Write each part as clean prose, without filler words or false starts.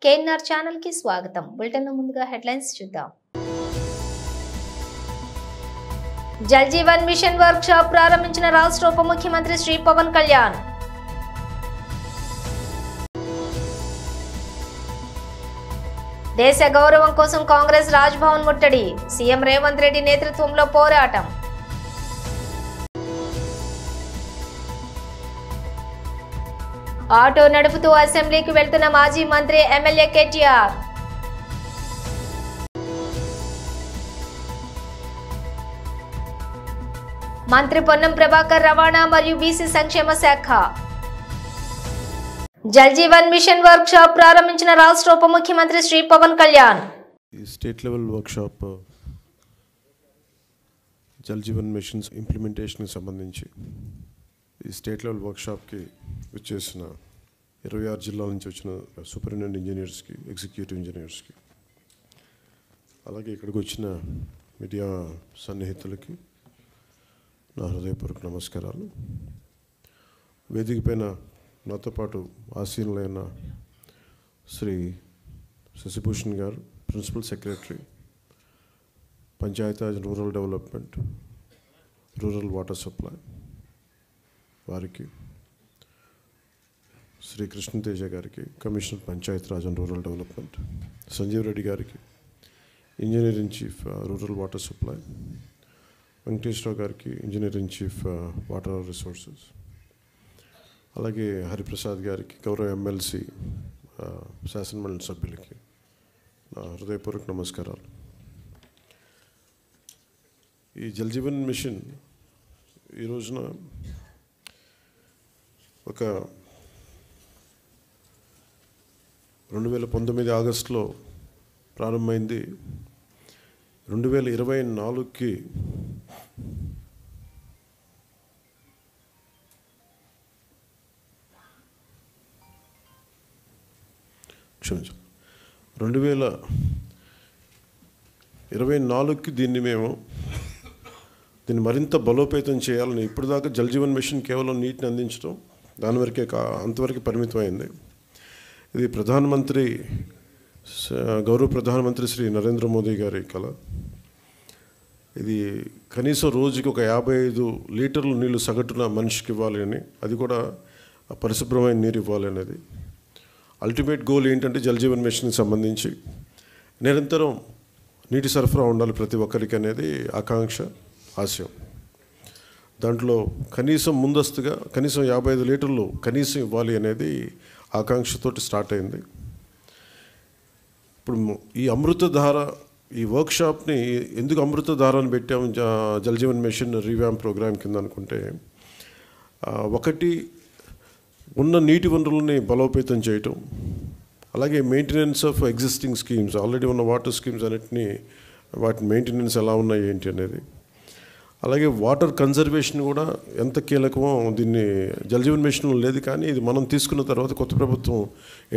KNR channel కి స్వాగతం. Bulletin ముందుగా హెడ్లైన్స్ చూద్దాం. Jal Jeevan mission workshop ప్రారంభించిన రాష్ట్ర ఉప ముఖ్యమంత్రి శ్రీ పవన్ కళ్యాణ్. దేశ గౌరవం కోసం కాంగ్రెస్ రాజ్ భవన్ ముట్టడి, సీఎం రేవంత్ రెడ్డి నేతృత్వంలో పోరాటం. ఆటో నడుపుతూ అసెంబ్లీకి వెళ్తున్న మాజీ మంత్రి ఎమ్మెల్యే కేటీఆర్. మంత్రి పొన్నం ప్రభాకర్ రవాణా మరియు బీసీ సంక్షేమ శాఖ. Jal Jeevan mission workshop ప్రారంభించిన రాష్ట్ర ఉప ముఖ్యమంత్రి Shri Pawan Kalyan. State level workshop Jal Jeevan missions ఇంప్లిమెంటేషన్కి సంబంధించి ఈ స్టేట్ లెవెల్ వర్క్ షాప్కి వచ్చేసిన 26 జిల్లాల నుంచి వచ్చిన సూపరింటెండెంట్ ఇంజనీర్స్కి, ఎగ్జిక్యూటివ్ ఇంజనీర్స్కి, అలాగే ఇక్కడికి వచ్చిన మీడియా సన్నిహితులకి నా హృదయపూర్వక నమస్కారాలు. వేదిక పైన నాతో పాటు ఆసీనులైన శ్రీ శశిభూషణ్ గారు, principal secretary, Panchayati Raj rural development, rural water supply వారికి, శ్రీ కృష్ణతేజ గారికి, commissioner Panchayati Raj and rural development, Sanjeev Reddy గారికి, engineer in chief rural water supply, Venkateswararao గారికి, engineer in chief water resources, అలాగే హరిప్రసాద్ గారికి, గౌరవ ఎమ్మెల్సీ శాసనమండలి సభ్యులకి నా హృదయపూర్వక నమస్కారాలు. ఈ జల్ జీవన్ మిషన్ ఈ రోజున ఒక 2019 ఆగస్టులో ప్రారంభమైంది. 2024కి క్షమించండి 2024కి దీన్ని మరింత బలోపేతం చేయాలని. ఇప్పటిదాకా జల్ జీవన్ మిషన్ కేవలం నీటిని అందించడం దాని వరకే అంతవరకు పరిమితమైంది. ఇది గౌరవ ప్రధానమంత్రి శ్రీ నరేంద్ర మోదీ గారి కళ. ఇది కనీసం రోజుకి ఒక 55 లీటర్లు నీళ్లు సగటున మనిషికి ఇవ్వాలి అని, అది కూడా పరిశుభ్రమైన నీరు ఇవ్వాలి అనేది అల్టిమేట్ గోల్. ఏంటంటే జల్ జీవన్ మిషన్కి సంబంధించి నిరంతరం నీటి సరఫరా ఉండాలి ప్రతి ఒక్కరికి అనేది ఆకాంక్ష, ఆశయం. దాంట్లో కనీసం ముందస్తుగా కనీసం 55 లీటర్లు కనీసం ఇవ్వాలి అనేది ఆకాంక్షతోటి స్టార్ట్ అయింది. ఇప్పుడు ఈ అమృతధార ఈ వర్క్షాప్ని ఎందుకు అమృతధార అని పెట్టాము Jal Jeevan mission revamp program కింద అనుకుంటే, ఒకటి ఉన్న నీటి వనరులని బలోపేతం చేయటం, అలాగే maintenance of existing schemes, already ఉన్న వాటర్ స్కీమ్స్ అన్నిటినీ వాటి మెయింటెనెన్స్ ఎలా ఉన్నాయి ఏంటి అనేది, అలాగే వాటర్ కన్జర్వేషన్ కూడా ఎంత కీలకమో. దీన్ని జల్ జీవన్ మిషన్లో లేదు, కానీ ఇది మనం తీసుకున్న తర్వాత కొత్త ప్రభుత్వం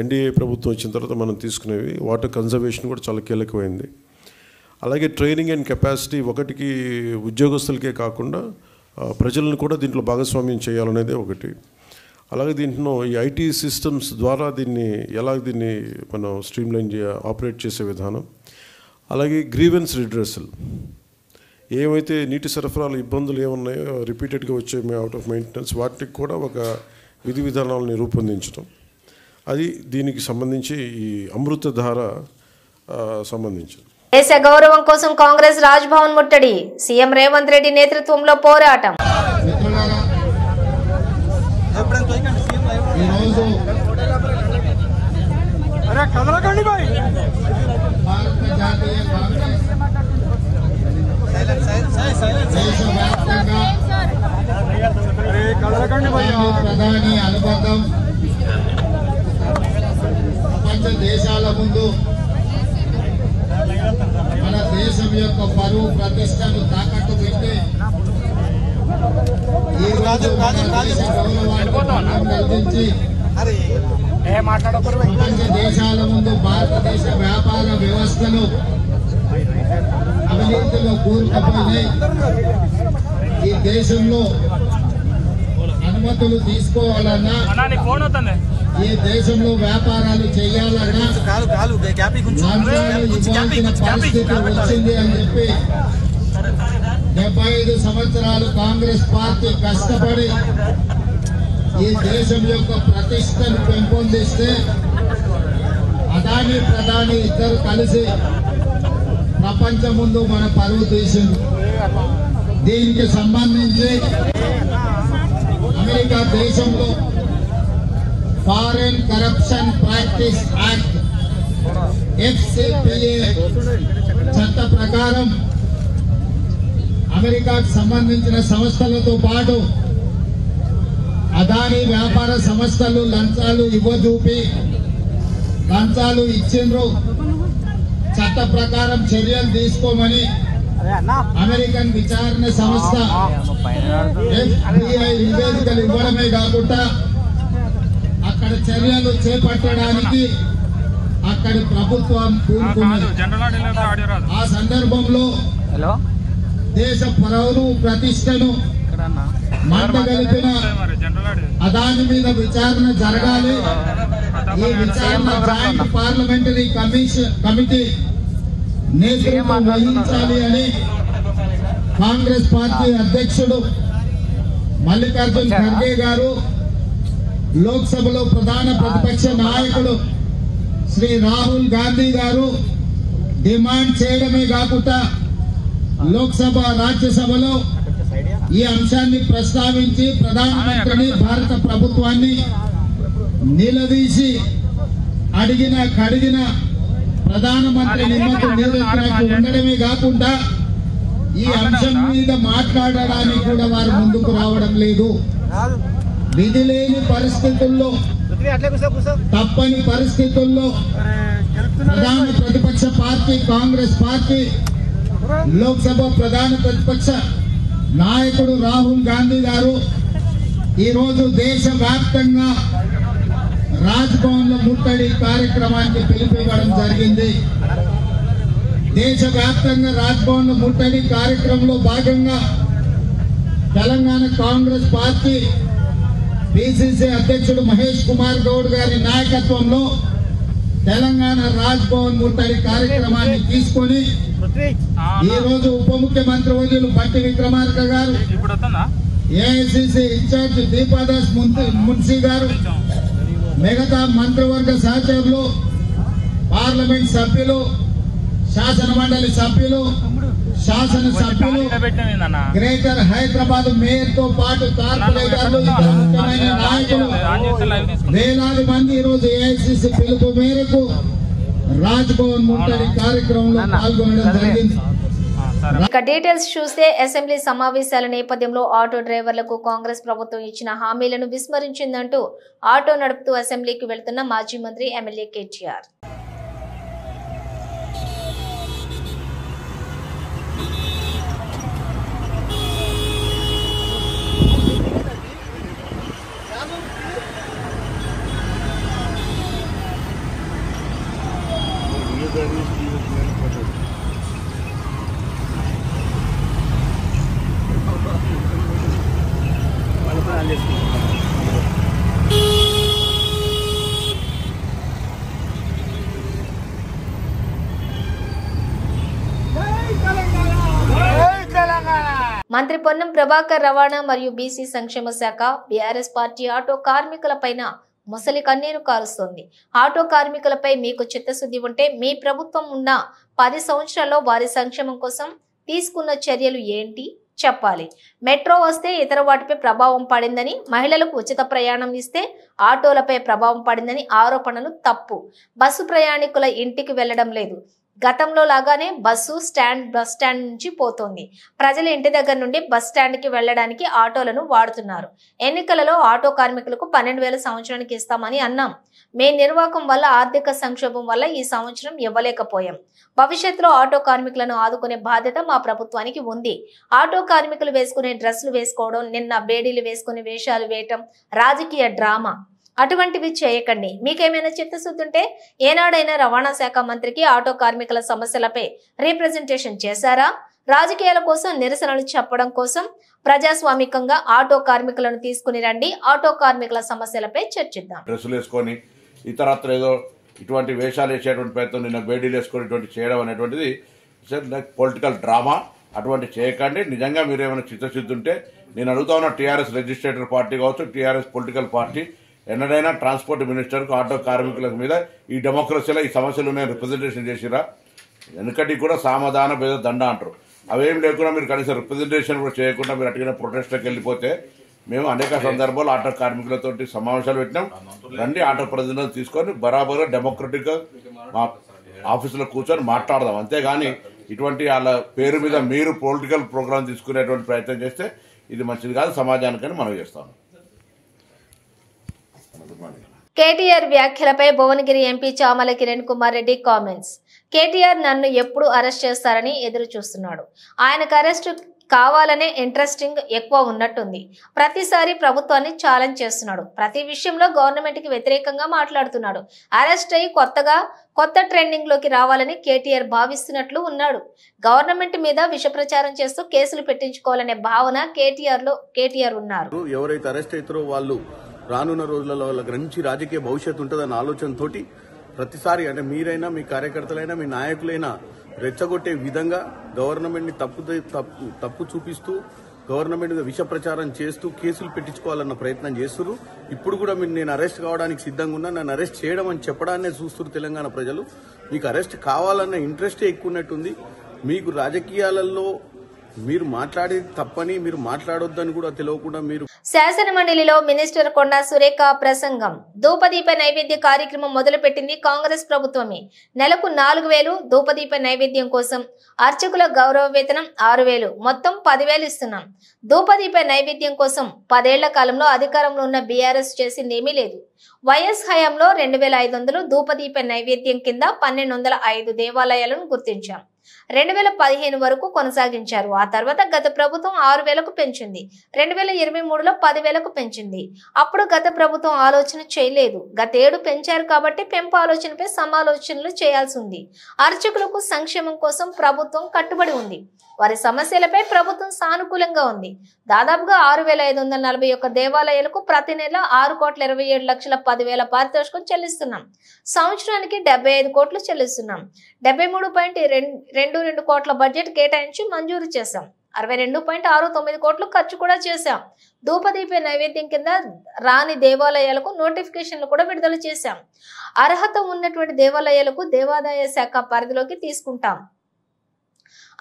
ఎన్డీఏ ప్రభుత్వం వచ్చిన తర్వాత మనం తీసుకునేవి వాటర్ కన్జర్వేషన్ కూడా చాలా కీలకమైంది. అలాగే ట్రైనింగ్ అండ్ కెపాసిటీ, ఒకటికి ఉద్యోగస్తులకే కాకుండా ప్రజలను కూడా దీంట్లో భాగస్వామ్యం చేయాలనేదే ఒకటి. అలాగే దీంట్లో ఈ ఐటీ సిస్టమ్స్ ద్వారా దీన్ని మనం స్ట్రీమ్లైన్ ఆపరేట్ చేసే విధానం, అలాగే గ్రీవెన్స్ రిడ్రెసల్, ఏమైతే నీటి సరఫరాలు ఇబ్బందులు ఏమున్నాయో రిపీటెడ్గా వచ్చే అవుట్ ఆఫ్ మెయింటెనెన్స్, వాటికి కూడా ఒక విధి విధానాలని రూపొందించడం, అది దీనికి సంబంధించి ఈ అమృతధార సంబంధించి. దేశ గౌరవం కోసం కాంగ్రెస్ రాజ్ భవన్ ముట్టడి, సీఎం రేవంత్ రెడ్డి నేతృత్వంలో పోరాటం. ప్రధాని అనుబంధం ప్రపంచ దేశాల ముందు మన దేశం యొక్క పరువు ప్రతిష్టను తాకట్టు పెట్టి ఈ రోజు మన దేశ గౌరవాన్ని కల్పించి ప్రపంచ దేశాల ముందు భారతదేశ వ్యాపార వ్యవస్థలు అవినీతిలో కూరుకుపోయినాయి. ఈ దేశంలో అనుమతులు తీసుకోవాలన్నా, ఈ దేశంలో వ్యాపారాలు చేయాలన్నా ఇవ్వాల్సిన పరిస్థితి వచ్చింది అని చెప్పి 75 సంవత్సరాలు కాంగ్రెస్ పార్టీ కష్టపడి ఈ దేశం యొక్క ప్రతిష్టను పెంపొందిస్తే అదాని ప్రధాని ఇద్దరు కలిసి ప్రపంచం ముందు మన పరువు తీసింది. దీనికి సంబంధించి అమెరికా దేశంలో foreign corruption practice act FCPA చట్ట ప్రకారం అమెరికాకు సంబంధించిన సంస్థలతో పాటు అదాని వ్యాపార సంస్థలు లంచాలు ఇవ్వజూపి లంచాలు ఇచ్చిండ్రు, చట్ట ప్రకారం చర్యలు తీసుకోమని అమెరికన్ విచారణ సంస్థ FBI నివేదికలు ఇవ్వడమే కాకుండా అక్కడ చర్యలు చేపట్టడానికి అక్కడి ప్రభుత్వం పూనుకున్నది. ఆ సందర్భంలో దేశ పౌరు ప్రతిష్టను మంటగలిపిన అదాని మీద విచారణ జరగాలి. ఈ విచారణ జాయింట్ పార్లమెంటరీ కమిటీ నేతృత్వం వహించాలి అని కాంగ్రెస్ పార్టీ అధ్యక్షుడు మల్లికార్జున్ ఖర్గే గారు, లోక్సభలో ప్రధాన ప్రతిపక్ష నాయకుడు శ్రీ రాహుల్ గాంధీ గారు డిమాండ్ చేయడమే కాకుండా లోక్సభ రాజ్యసభలో ఈ అంశాన్ని ప్రస్తావించి ప్రధానమంత్రిని భారత ప్రభుత్వాన్ని నిలదీసి కడిగిన ప్రధానమంత్రి నిమ్మకు నీరెత్తినట్టు ఉండడమే కాకుండా ఈ అంశం మీద మాట్లాడడానికి కూడా వారు ముందుకు రావడం లేదు. విధి లేని పరిస్థితుల్లో, తప్పని పరిస్థితుల్లో ప్రధాన ప్రతిపక్ష పార్టీ కాంగ్రెస్ పార్టీ లోక్సభ ప్రధాన ప్రతిపక్ష నాయకుడు రాహుల్ గాంధీ గారు ఈరోజు దేశవ్యాప్తంగా రాజ్భవన్ లో ముట్టడి కార్యక్రమానికి పిలుపునివ్వడం జరిగింది. దేశవ్యాప్తంగా రాజ్భవన్ లో ముట్టడి కార్యక్రమంలో భాగంగా తెలంగాణ కాంగ్రెస్ పార్టీ పిసిసి అధ్యక్షుడు మహేష్ కుమార్ గౌడ్ గారి నాయకత్వంలో తెలంగాణ రాజ్భవన్ ముట్టడి కార్యక్రమాన్ని తీసుకొని ఈ రోజు ఉప ముఖ్యమంత్రి వర్యులు బట్టి విక్రమార్క గారు, ఏఐసిసి ఇన్ఛార్జ్ దీపాదాస్ మున్సీ గారు, మిగతా మంత్రివర్గ సహచరులు, పార్లమెంట్ సభ్యులు, శాసన మండలి సభ్యులు, శాసనసభ్యులు, గ్రేటర్ హైదరాబాద్ మేయర్ తో పాటు కార్పొరేటర్లు, ఇతర ముఖ్యమైన నాయకులు వేలాది మంది ఈ రోజు ఏఐసిసి పిలుపు మేరకు రాజ్భవన్ ముట్టడి కార్యక్రమంలో పాల్గొనడం జరిగింది. ఇక డీటెయిల్స్ చూస్తే అసెంబ్లీ సమావేశాల నేపథ్యంలో ఆటో డ్రైవర్లకు కాంగ్రెస్ ప్రభుత్వం ఇచ్చిన హామీలను విస్మరించిందంటూ ఆటో నడుపుతూ అసెంబ్లీకి వెళ్తున్న మాజీ మంత్రి ఎమ్మెల్యే కేటీఆర్. మంత్రి పొన్నం ప్రభాకర్ రవాణా మరియు బీసీ సంక్షేమ శాఖ బీఆర్ఎస్ పార్టీ ఆటో కార్మికులపైన ముసలి కన్నీరు కారుస్తోంది. ఆటో కార్మికులపై మీకు చిత్తశుద్ధి ఉంటే మీ ప్రభుత్వం ఉన్న 10 సంవత్సరాల్లో వారి సంక్షేమం కోసం తీసుకున్న చర్యలు ఏంటి చెప్పాలి. మెట్రో వస్తే ఇతర వాటిపై ప్రభావం పడిందని, మహిళలకు ఉచిత ప్రయాణం ఇస్తే ఆటోలపై ప్రభావం పడిందని ఆరోపణలు తప్పు. బస్సు ప్రయాణికుల ఇంటికి వెళ్లడం లేదు. గతంలో లాగానే బస్ స్టాండ్ నుంచి పోతోంది. ప్రజల ఇంటి దగ్గర నుండి బస్ స్టాండ్ కి వెళ్లడానికి ఆటోలను వాడుతున్నారు. ఎన్నికలలో ఆటో కార్మికులకు 12,000 సంవత్సరానికి ఇస్తామని అన్నాం. మే నిర్వాహకం వల్ల, ఆర్థిక సంక్షోభం వల్ల ఈ సంవత్సరం ఇవ్వలేకపోయాం. భవిష్యత్తులో ఆటో కార్మికులను ఆదుకునే బాధ్యత మా ప్రభుత్వానికి ఉంది. ఆటో కార్మికులు వేసుకునే డ్రెస్సులు వేసుకోవడం, నిన్న బేడీలు వేసుకునే వేషాలు వేయటం రాజకీయ డ్రామా. అటువంటివి చేయకండి. మీకేమైనా చిత్తశుద్ధి ఉంటే ఏనాడైనా రవాణా శాఖ మంత్రికి ఆటో కార్మికుల సమస్యలపై రీప్రజెంటేషన్ చేశారా? రాజకీయాల కోసం, నిరసనలు చెప్పడం కోసం ప్రజాస్వామికంగా ఆటో కార్మికులను తీసుకుని రండి. ఆటో కార్మికుల సమస్యలపై చర్చిద్దాం. డ్రెస్సులు వేసుకొని ఇతరత్ర ఏదో ఇటువంటి వేషాలు వేసేటువంటి ప్రయత్నం, నిన్న బేడీలు వేసుకొని ఇటువంటి చేయడం అనేటువంటిది పొలిటికల్ డ్రామా. అటువంటి చేయకండి. నిజంగా మీరు ఏమైనా చిత్తశుద్ధి ఉంటే నేను అడుగుతా ఉన్న టీఆర్ఎస్ రిజిస్ట్రేటర్ పార్టీ కావచ్చు, టీఆర్ఎస్ పొలిటికల్ పార్టీ ఎన్నడైనా ట్రాన్స్పోర్ట్ మినిస్టర్కు ఆటో కార్మికుల మీద ఈ డెమోక్రసీలో ఈ సమస్యలు నేను రిప్రజెంటేషన్ చేసిరా? ఎందుకంటే కూడా సామధాన భేద దండ అంటారు. అవేం లేకుండా మీరు కనీసం రిప్రజెంటేషన్ కూడా చేయకుండా మీరు అటుగా ప్రొటెస్ట్కి వెళ్ళిపోతే మేము అనేక సందర్భాలు ఆటో కార్మికులతో సమావేశాలు పెట్టినాం. రండి, ఆటో ప్రతినిధులు తీసుకొని బరాబర్గా డెమోక్రటిక్గా మా ఆఫీసులో కూర్చొని మాట్లాడదాం. అంతేగాని ఇటువంటి వాళ్ళ పేరు మీద మీరు పొలిటికల్ ప్రోగ్రామ్ తీసుకునేటువంటి ప్రయత్నం చేస్తే ఇది మంచిది కాదు సమాజానికని మనం చేస్తాము. కేటీఆర్ వ్యాఖ్యలపై భువనగిరి ఎంపీ చామల కిరణ్ కుమార్ రెడ్డి కామెంట్స్. కేటీఆర్ నన్ను ఎప్పుడు అరెస్ట్ చేస్తారని ఎదురు చూస్తున్నాడు. ఆయనకు అరెస్ట్ కావాలనే ఇంట్రెస్టింగ్ ఎక్కువ ఉన్నట్టుంది. ప్రతిసారి ప్రభుత్వాన్ని ఛాలెంజ్ చేస్తున్నాడు. ప్రతి విషయంలో గవర్నమెంట్ కి వ్యతిరేకంగా మాట్లాడుతున్నాడు. అరెస్ట్ అయ్యి కొత్త ట్రెండింగ్ లోకి రావాలని కేటీఆర్ భావిస్తున్నట్లు ఉన్నాడు. గవర్నమెంట్ మీద విష ప్రచారం చేస్తూ కేసులు పెట్టించుకోవాలనే భావన కేటీఆర్ ఉన్నారు. ఎవరైతే అరెస్ట్ అవుతారో వాళ్ళు రానున్న రోజులలో వాళ్ళకి మంచి రాజకీయ భవిష్యత్తు ఉంటుందన్న ఆలోచనతోటి ప్రతిసారి అంటే మీరైనా మీ కార్యకర్తలైనా మీ నాయకులైనా రెచ్చగొట్టే విధంగా గవర్నమెంట్ ని తప్పు చూపిస్తూ గవర్నమెంట్ మీద విష ప్రచారం చేస్తూ కేసులు పెట్టించుకోవాలన్న ప్రయత్నం చేస్తున్నారు. ఇప్పుడు కూడా మీరు నేను అరెస్ట్ కావడానికి సిద్ధంగా ఉన్నా, నన్ను అరెస్ట్ చేయడం అని చెప్పడాన్నే చూస్తున్నారు తెలంగాణ ప్రజలు. మీకు అరెస్ట్ కావాలన్న ఇంట్రెస్టే ఎక్కువ ఉన్నట్టుంది. మీకు రాజకీయాలలో మీరు మాట్లాడేది తప్పని, మీరు మాట్లాడొద్దని కూడా తెలియకుండా మీరు. శాసన మండలిలో మినిస్టర్ కొండా సురేఖ ప్రసంగం. ధూపదీప నైవేద్య కార్యక్రమం మొదలుపెట్టింది కాంగ్రెస్ ప్రభుత్వమే. నెలకు 4,000 ధూపదీప నైవేద్యం కోసం. అర్చకుల గౌరవ వేతనం 6,000, మొత్తం 10,000 ఇస్తున్నాం. ధూపదీప నైవేద్యం కోసం 10 ఏళ్ల కాలంలో అధికారంలో ఉన్న బీఆర్ఎస్ చేసిందేమీ లేదు. వైఎస్ హయాంలో 2,500 ధూపదీప నైవేద్యం కింద 1,205 దేవాలయాలను గుర్తించాం. 2015 వరకు కొనసాగించారు. ఆ తర్వాత గత ప్రభుత్వం 6,000కు పెంచింది. 2023లో 10,000కు పెంచింది. అప్పుడు గత ప్రభుత్వం ఆలోచన చేయలేదు. గత ఏడు పెంచారు కాబట్టి పెంపు ఆలోచనపై సమాలోచనలు చేయాల్సి ఉంది. అర్చకులకు సంక్షేమం కోసం ప్రభుత్వం కట్టుబడి ఉంది. వారి సమస్యలపై ప్రభుత్వం సానుకూలంగా ఉంది. దాదాపుగా 6,541 దేవాలయాలకు ప్రతి నెల 6,27,10,000 పారితోషికం చెల్లిస్తున్నాం. సంవత్సరానికి 75 కోట్లు చెల్లిస్తున్నాం. 73.22 కోట్ల బడ్జెట్ కేటాయించి మంజూరు చేశాం. 62.69 కోట్లు ఖర్చు కూడా చేశాం. ధూపదీప నైవేద్యం కింద రాని దేవాలయాలకు నోటిఫికేషన్లు కూడా విడుదల చేశాం. అర్హత ఉన్నటువంటి దేవాలయాలకు దేవాదాయ శాఖ పరిధిలోకి తీసుకుంటాం.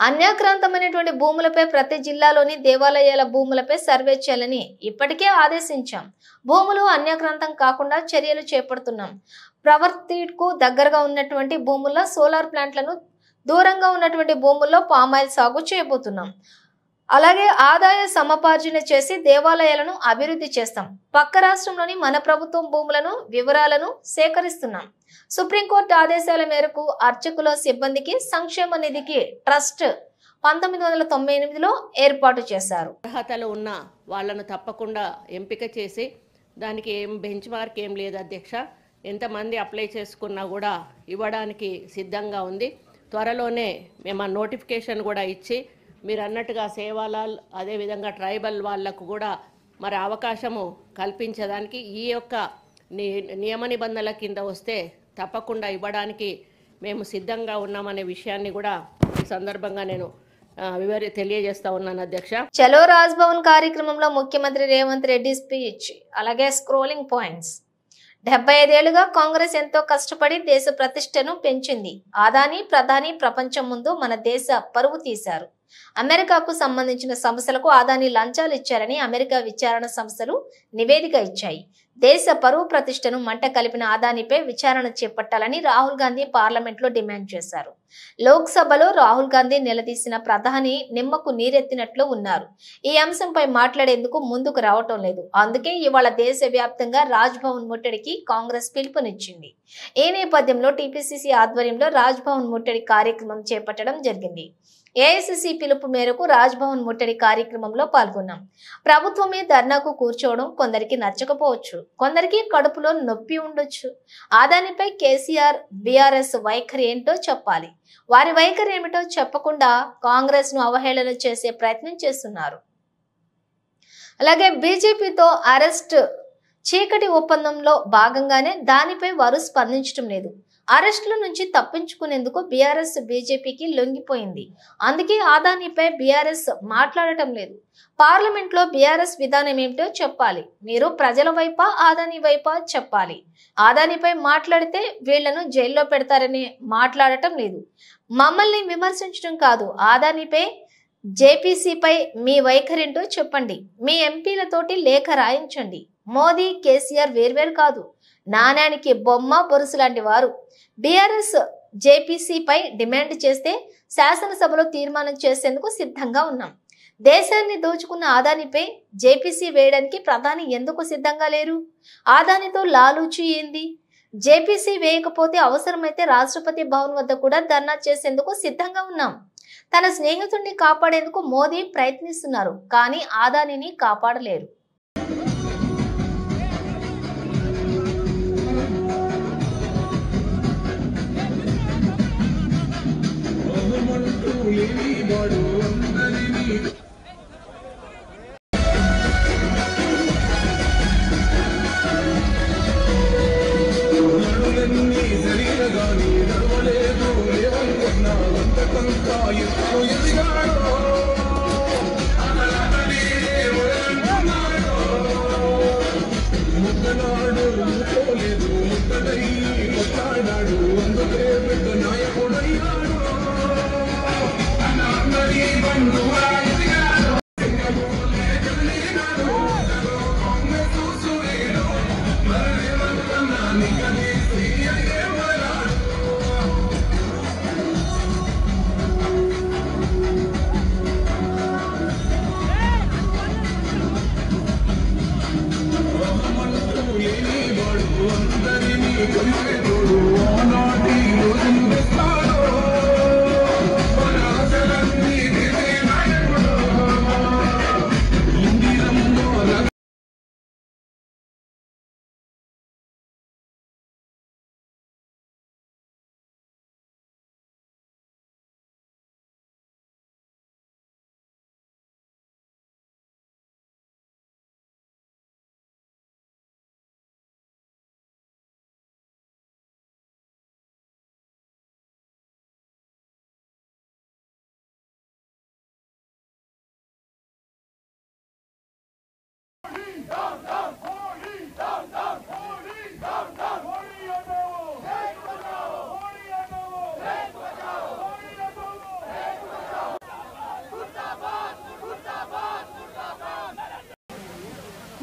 అన్యాక్రాంతమైనటువంటి భూములపై ప్రతి జిల్లాలోని దేవాలయాల భూములపై సర్వే చేయాలని ఇప్పటికే ఆదేశించాం. భూములు అన్యాక్రాంతం కాకుండా చర్యలు చేపడుతున్నాం. ప్రవర్తికు దగ్గరగా ఉన్నటువంటి భూముల్లో సోలార్ ప్లాంట్లను, దూరంగా ఉన్నటువంటి భూముల్లో పామాయిల్ సాగు చేయబోతున్నాం. అలాగే ఆదాయ సమపార్జన చేసి దేవాలయాలను అభివృద్ధి చేస్తాం. పక్క రాష్ట్రంలోని మన ప్రభుత్వం భూములను వివరాలను సేకరిస్తున్నాం. సుప్రీంకోర్టు ఆదేశాల మేరకు అర్చకుల సిబ్బందికి సంక్షేమ నిధికి ట్రస్ట్ 1998లో ఏర్పాటు చేశారు. అర్హతలు ఉన్న వాళ్ళను తప్పకుండా ఎంపిక చేసి దానికి ఏం బెంచ్ మార్క్ ఏం లేదు అధ్యక్ష. ఎంతమంది అప్లై చేసుకున్నా కూడా ఇవ్వడానికి సిద్ధంగా ఉంది. త్వరలోనే మేము ఆ నోటిఫికేషన్ కూడా ఇచ్చి మీరు అన్నట్టుగా సేవాలాల్ అదేవిధంగా ట్రైబల్ వాళ్లకు కూడా మరి అవకాశము కల్పించడానికి ఈ యొక్క నియమ నిబంధనల కింద వస్తే తప్పకుండా ఇవ్వడానికి మేము సిద్ధంగా ఉన్నామనే విషయాన్ని కూడా ఈ సందర్భంగా నేను తెలియజేస్తా ఉన్నాను అధ్యక్ష. చలో రాజ్భవన్ కార్యక్రమంలో ముఖ్యమంత్రి రేవంత్ రెడ్డి స్పీచ్, అలాగే స్క్రోలింగ్ పాయింట్స్. 75 ఏళ్లుగా కాంగ్రెస్ ఎంతో కష్టపడి దేశ ప్రతిష్టను పెంచింది. ఆదాని ప్రధాని ప్రపంచం ముందు మన దేశ పరువు తీశారు. అమెరికాకు సంబంధించిన సంస్థలకు ఆదాని లంచాలు ఇచ్చారని అమెరికా విచారణ సంస్థలు నివేదిక ఇచ్చాయి. దేశ పరువు ప్రతిష్టను మంట కలిపిన ఆదానిపై విచారణ చేపట్టాలని రాహుల్ గాంధీ పార్లమెంట్లో డిమాండ్ చేశారు. లోక్సభలో రాహుల్ గాంధీ నిలదీసిన ప్రధాని నిమ్మకు నీరెత్తినట్లు ఉన్నారు. ఈ అంశంపై మాట్లాడేందుకు ముందుకు రావటం లేదు. అందుకే ఇవాళ దేశవ్యాప్తంగా రాజ్భవన్ ముట్టడికి కాంగ్రెస్ పిలుపునిచ్చింది. ఈ నేపథ్యంలో టీపీసీసీ ఆధ్వర్యంలో రాజ్భవన్ ముట్టడి కార్యక్రమం చేపట్టడం జరిగింది. ఏఐసీసీ పిలుపు మేరకు రాజ్భవన్ ముట్టడి కార్యక్రమంలో పాల్గొన్నాం. ప్రభుత్వమే ధర్నాకు కూర్చోవడం కొందరికి నచ్చకపోవచ్చు, కొందరికి కడుపులో నొప్పి ఉండొచ్చు. ఆదానిపై కేసీఆర్ బీఆర్ఎస్ వైఖరి ఏంటో చెప్పాలి. వారి వైఖరి ఏమిటో చెప్పకుండా కాంగ్రెస్ ను అవహేళన చేసే ప్రయత్నం చేస్తున్నారు. అలాగే బీజేపీతో అరెస్ట్ చీకటి ఒప్పందంలో భాగంగానే దానిపై వారు స్పందించడం లేదు. అరెస్టుల నుంచి తప్పించుకునేందుకు బీఆర్ఎస్ బీజేపీకి లొంగిపోయింది. అందుకే అదానీపై బీఆర్ఎస్ మాట్లాడటం లేదు. పార్లమెంట్లో బీఆర్ఎస్ విధానం ఏమిటో చెప్పాలి. మీరు ప్రజల వైపా అదానీ వైపా చెప్పాలి. అదానీపై మాట్లాడితే వీళ్లను జైల్లో పెడతారని మాట్లాడటం లేదు. మమ్మల్ని విమర్శించడం కాదు, అదానీపై జేపీసీపై మీ వైఖరింటో చెప్పండి. మీ ఎంపీలతోటి లేఖ రాయించండి. మోదీ కేసీఆర్ వేర్వేరు కాదు, నాణ్యానికి బొమ్మ బొరుసు లాంటి వారు. బీఆర్ఎస్ జేపీసీపై డిమాండ్ చేస్తే శాసనసభలో తీర్మానం చేసేందుకు సిద్ధంగా ఉన్నాం. దేశాన్ని దోచుకున్న అదానీపై జేపీసీ వేయడానికి ప్రధాని ఎందుకు సిద్ధంగా లేరు? అదానీతో లాలూచి ఏంది? జేపీసీ వేయకపోతే అవసరమైతే రాష్ట్రపతి భవన్ వద్ద కూడా ధర్నా చేసేందుకు సిద్ధంగా ఉన్నాం. తన స్నేహితుడిని కాపాడేందుకు మోదీ ప్రయత్నిస్తున్నారు, కానీ అదానీని కాపాడలేరు.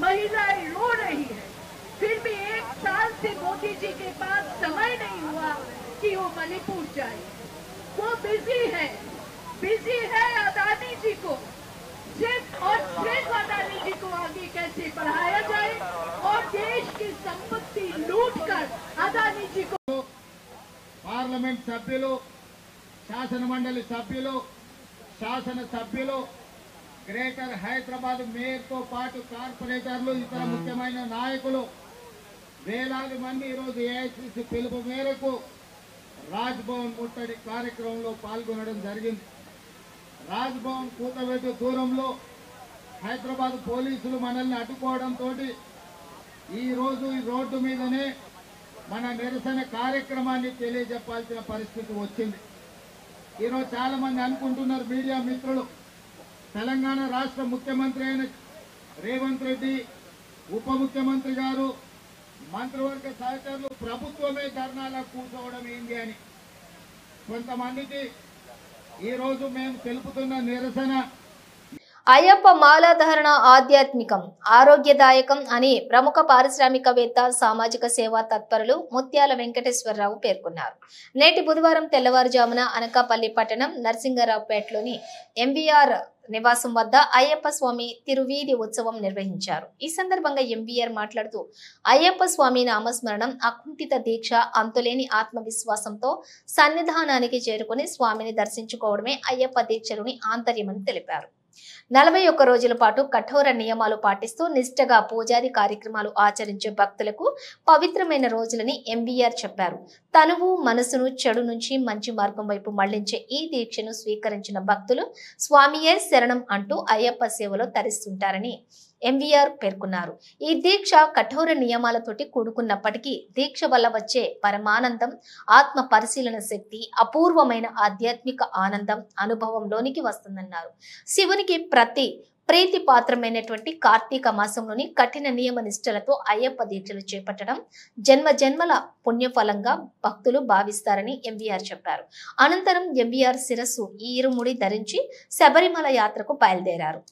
महिलाएं रो रही है, फिर भी 1 साल से मोदी जी के पास समय नहीं हुआ कि वो मणिपुर जाए। वो बिजी है अदानी जी को सिर्फ अदानी जी को आगे कैसे बढ़ाया जाए और देश की संपत्ति लूट कर अदानी जी को। పార్లమెంట్ సభ్యులు, శాసన మండలి సభ్యులు, శాసన సభ్యులు, గ్రేటర్ హైదరాబాద్ మేయర్తో పాటు కార్పొరేటర్లు, ఇతర ముఖ్యమైన నాయకులు వేలాది మంది ఈరోజు ఏఐసిసి పిలుపు మేరకు రాజ్ భవన్ ముట్టడి కార్యక్రమంలో పాల్గొనడం జరిగింది. రాజ్ భవన్ కూతవేటు దూరంలో హైదరాబాద్ పోలీసులు మనల్ని అడ్డుకోవడంతో ఈ రోజు ఈ రోడ్డు మీదనే మన నిరసన కార్యక్రమాన్ని తెలియజెప్పాల్సిన పరిస్థితి వచ్చింది. ఈరోజు చాలా మంది అనుకుంటున్నారు మీడియా మిత్రులు, తెలంగాణ రాష్ట్ర ముఖ్యమంత్రి అయిన రేవంత్ రెడ్డి, ఉప ముఖ్యమంత్రి గారు, మంత్రివర్గ సహచరులు ప్రభుత్వమే ధర్నాలకు కూర్చోవడం ఏంటి అని. కొంతమందికి ఈరోజు మేము తెలుపుతున్న నిరసన అయ్యప్ప మాలాధారణ ఆధ్యాత్మికం, ఆరోగ్యదాయకం అని ప్రముఖ పారిశ్రామికవేత్త, సామాజిక సేవా తత్పరులు ముత్యాల వెంకటేశ్వరరావు పేర్కొన్నారు. నేటి బుధవారం తెల్లవారుజామున అనకాపల్లి పట్టణం నరసింగరావుపేటలోని ఎంవీఆర్ నివాసం వద్ద అయ్యప్ప స్వామి తిరువీధి ఉత్సవం నిర్వహించారు. ఈ సందర్భంగా ఎంవీఆర్ మాట్లాడుతూ అయ్యప్ప స్వామి నామస్మరణం, అకుంఠిత దీక్ష, అంతులేని ఆత్మవిశ్వాసంతో సన్నిధానానికి చేరుకుని స్వామిని దర్శించుకోవడమే అయ్యప్ప దీక్షలోని ఆంతర్యమని తెలిపారు. 41 రోజుల పాటు కఠోర నియమాలు పాటిస్తూ నిష్ఠగా పూజాది కార్యక్రమాలు ఆచరించే భక్తులకు పవిత్రమైన రోజులని ఎంవీఆర్ చెప్పారు. తనువు మనసును చెడు నుంచి మంచి మార్గం వైపు మళ్లించే ఈ దీక్షను స్వీకరించిన భక్తులు స్వామియే శరణం అంటూ అయ్యప్ప సేవలో తరిస్తుంటారని ఎంవీఆర్ పేర్కొన్నారు. ఈ దీక్ష కఠోర నియమాలతోటి కూడుకున్నప్పటికీ దీక్ష వల్ల వచ్చే పరమానందం, ఆత్మ పరిశీలన శక్తి, అపూర్వమైన ఆధ్యాత్మిక ఆనందం అనుభవంలోనికి వస్తుందన్నారు. శివునికి ప్రీతి పాత్రమైనటువంటి కార్తీక మాసంలోని కఠిన నియమ నిష్టలతో అయ్యప్ప దీక్షలు చేపట్టడం జన్మ జన్మల పుణ్యఫలంగా భక్తులు భావిస్తారని ఎంవీఆర్ చెప్పారు. అనంతరం ఎంవీఆర్ శిరస్సు ఈ ఇరుముడి ధరించి శబరిమల యాత్రకు బయలుదేరారు.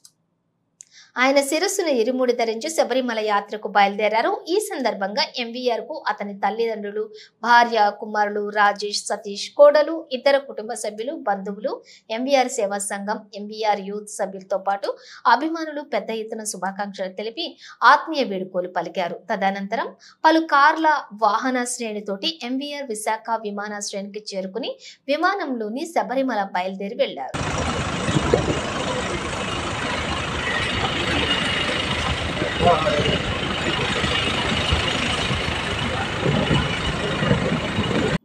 ఆయన శిరస్సును ఇరుముడి ధరించి శబరిమల యాత్రకు బయలుదేరారు. ఈ సందర్భంగా ఎంవీఆర్ కు అతని తల్లిదండ్రులు, భార్య, కుమారులు రాజేష్, సతీష్, కోడలు, ఇతర కుటుంబ సభ్యులు, బంధువులు, ఎంవీఆర్ సేవా సంఘం, ఎంవీఆర్ యూత్ సభ్యులతో పాటు అభిమానులు పెద్ద ఎత్తున శుభాకాంక్షలు తెలిపి ఆత్మీయ వేడుకలు పలికారు. తదనంతరం పలు కార్ల వాహన శ్రేణితోటి ఎంవీఆర్ విశాఖ విమానాశ్రయానికి చేరుకుని విమానంలోని శబరిమల బయలుదేరి వెళ్లారు.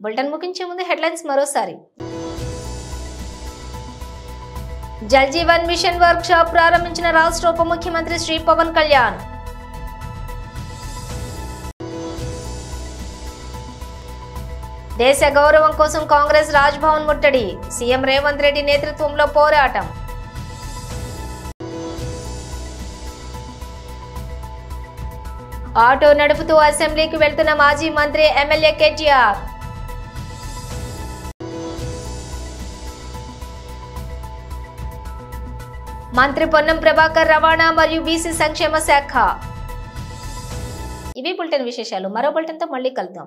బులెటిన్ ముగించే ముందు హెడ్లైన్స్ మరోసారి. Jal Jeevan mission workshop ప్రారంభించిన రాష్ట్ర ఉప ముఖ్యమంత్రి శ్రీ పవన్ కళ్యాణ్. దేశ గౌరవం కోసం కాంగ్రెస్ రాజ్ భవన్ ముట్టడి, సీఎం రేవంత్ రెడ్డి నేతృత్వంలో పోరాటం. ఆటో నడుపుతూ అసెంబ్లీకి వెళ్తున్న మాజీ మంత్రి ఎమ్మెల్యే కేటీఆర్. మంత్రి పొన్నం ప్రభాకర్ రవాణా మరియు బీసీ సంక్షేమ శాఖ. ఇవి బులెటిన్ విశేషాలు. మరో బులెటిన్తో మళ్ళీ కలుద్దాం.